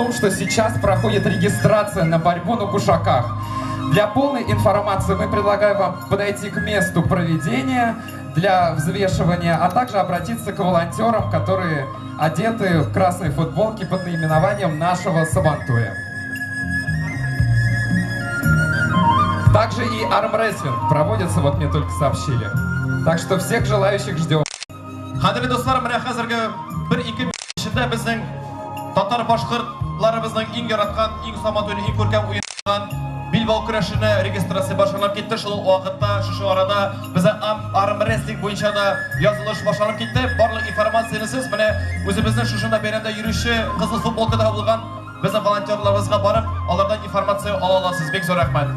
том, что сейчас проходит регистрация на борьбу на кушаках. Для полной информации мы предлагаем вам подойти к месту проведения для взвешивания, а также обратиться к волонтерам, которые одеты в красные футболки под наименованием нашего Сабантуя. Также и армрестлинг проводится, вот мне только сообщили. Так что всех желающих ждем. Қадірлі достар, міне қазіргі бір-екі ішінде біздің татар башқұртларымыздың ең яратқан, ең Сабантуйны ең көркем ойнаған Билбау күрәшіне регистрация башланып кетті. Шул вакытта, шушы арада безне армрестлинг буенча да язылыш башланып кетті. Барлык информацияны сез менә үзебезнең шушында бәйрәмдә йөрүче кызыл футболкада булган безнең волонтерларыбызга барып, алардан информация ала аласыз. Бик зур рәхмәт.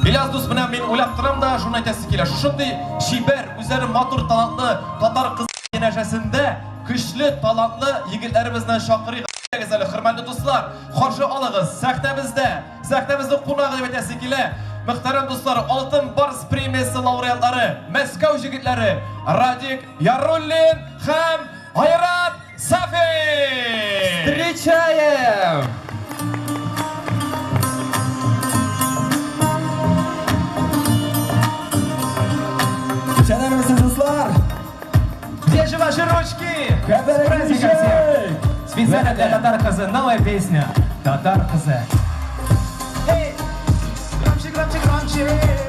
Илаз дус менә мин уйлап торам да шуны әйтәсе килә. Шушындый шибәр, үзләре матур талантлы татар кыз янәшәсендә көчле талантлы егетләребезне шакырыйк. Хөрмәтле дуслар, каршы алыгыз. Сәхнәбездә кунагы дип әйтәсе килә. Мөхтәрәм дуслар, Алтын Барс премиясе лауреатлары, Мәскәү җегетләре Радик Яруллин һәм Айрат Сафи. Встречаем! Шановні дуслар, Где же ваши ручки? С праздником всех! Специально для татар кызы новая песня. Татар кызы. Эй! Громче, громче, громче!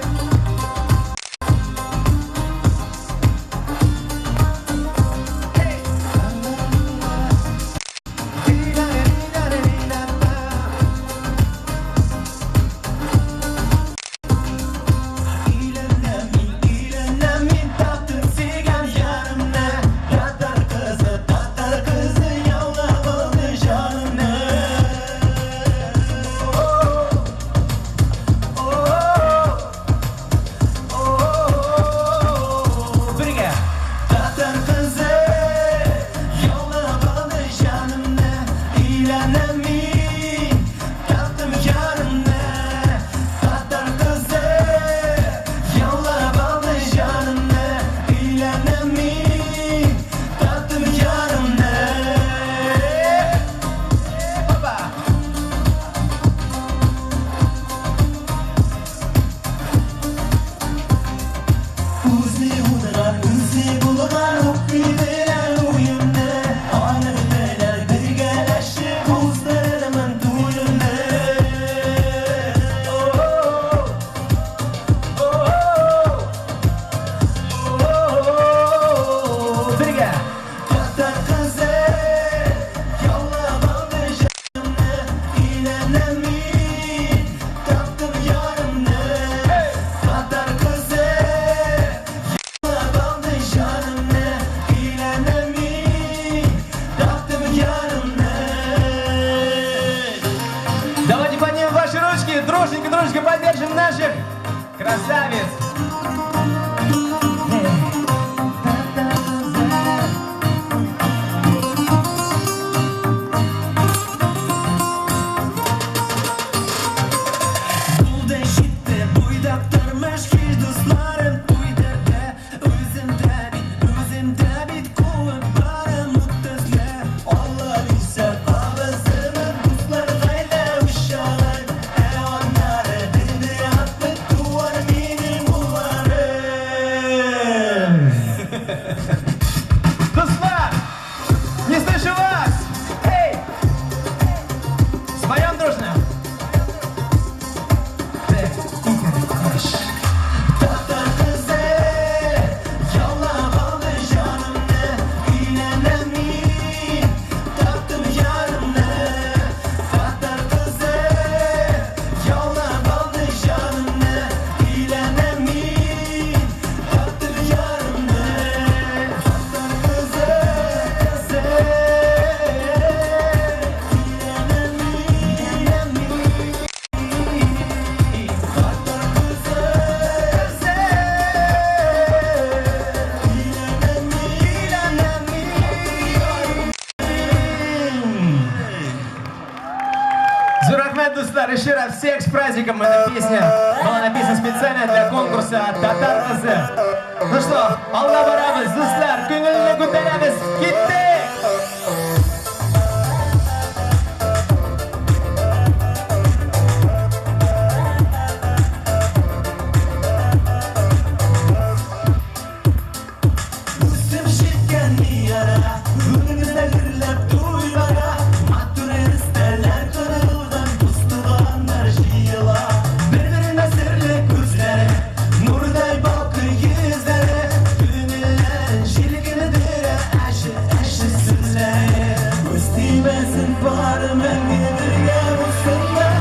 Дружненько поддержим наших красавиц. Еще раз всех с праздником. Эта песня была написана специально для конкурса «Татар кызы». Ну что, алла барабыз, дуслар, күңелне күтәрәбез, киттек! barı mengi birge bulsunlar.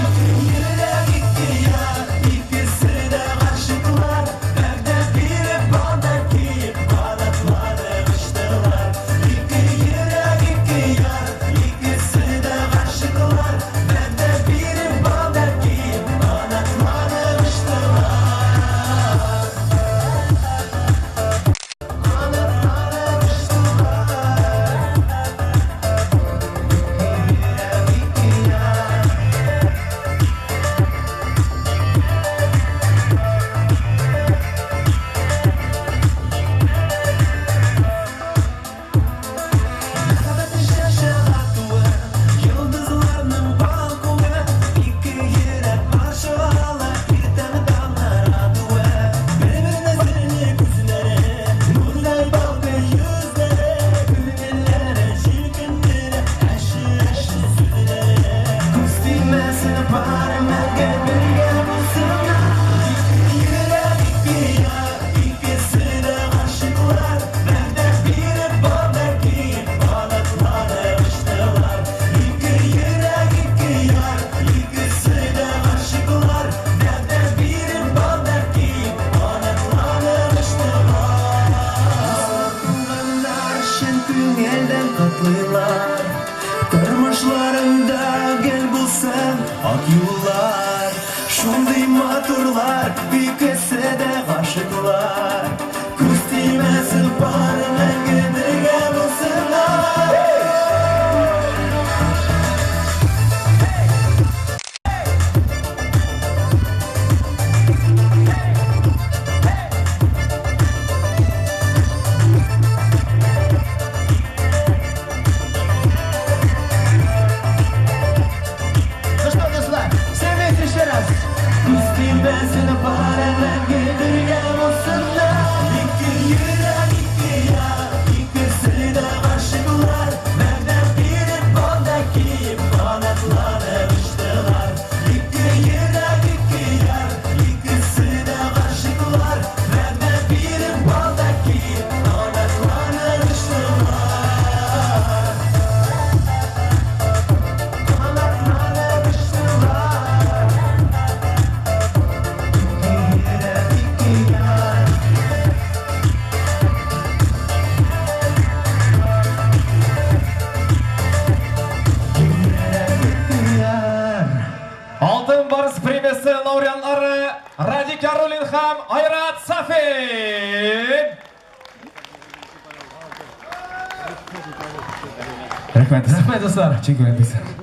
İki yürek iki yar, ikisi de aşıklar. Nerede biri bağdaki kanatları kıştılar. İki yürek iki yar, ikisi de aşıklar. Nerede biri bağdaki kanatları kıştılar. Yıldızlarının balkonu, iki yürek parçalar, bir tane damlar adı. Birbirine seni gözleri, bunlar balkı yüzleri, gülgünlere, çirkinlere, eşi süzleri. Kız düğmesini parmak birge bulsunlar. İki yürek iki yar, ikisi de aşıklar. Nerede biri bağdaki kanatları kıştılar. İki yürek iki yar, ikisi de aşıklar. Nerede biri bağdaki kanatları kıştılar. Bunlar şentün elden katlıylar. Tırmışlarında gel bulsan ak yollar. Şunday maturlar, ikisi de aşıklar. Kız düğmesi parmak birge bulsunlar. Ну что, Руслан, все вместе еще раз. Пусти бесину параллель, birge bulsunlar. İki yürek iki yar, ikisi de aşıklar. Nerede biri bağdaki kanatları kıştılar. İki yürek iki yar, ikisi de aşıklar. Nerede biri bağdaki kanatları kıştılar. Kanatları kıştılar. Алтын барыс премиясы лауреатлары Радик Яруллин һәм Айрат Сафин. Рахмет, достар. Ченгелеңдер.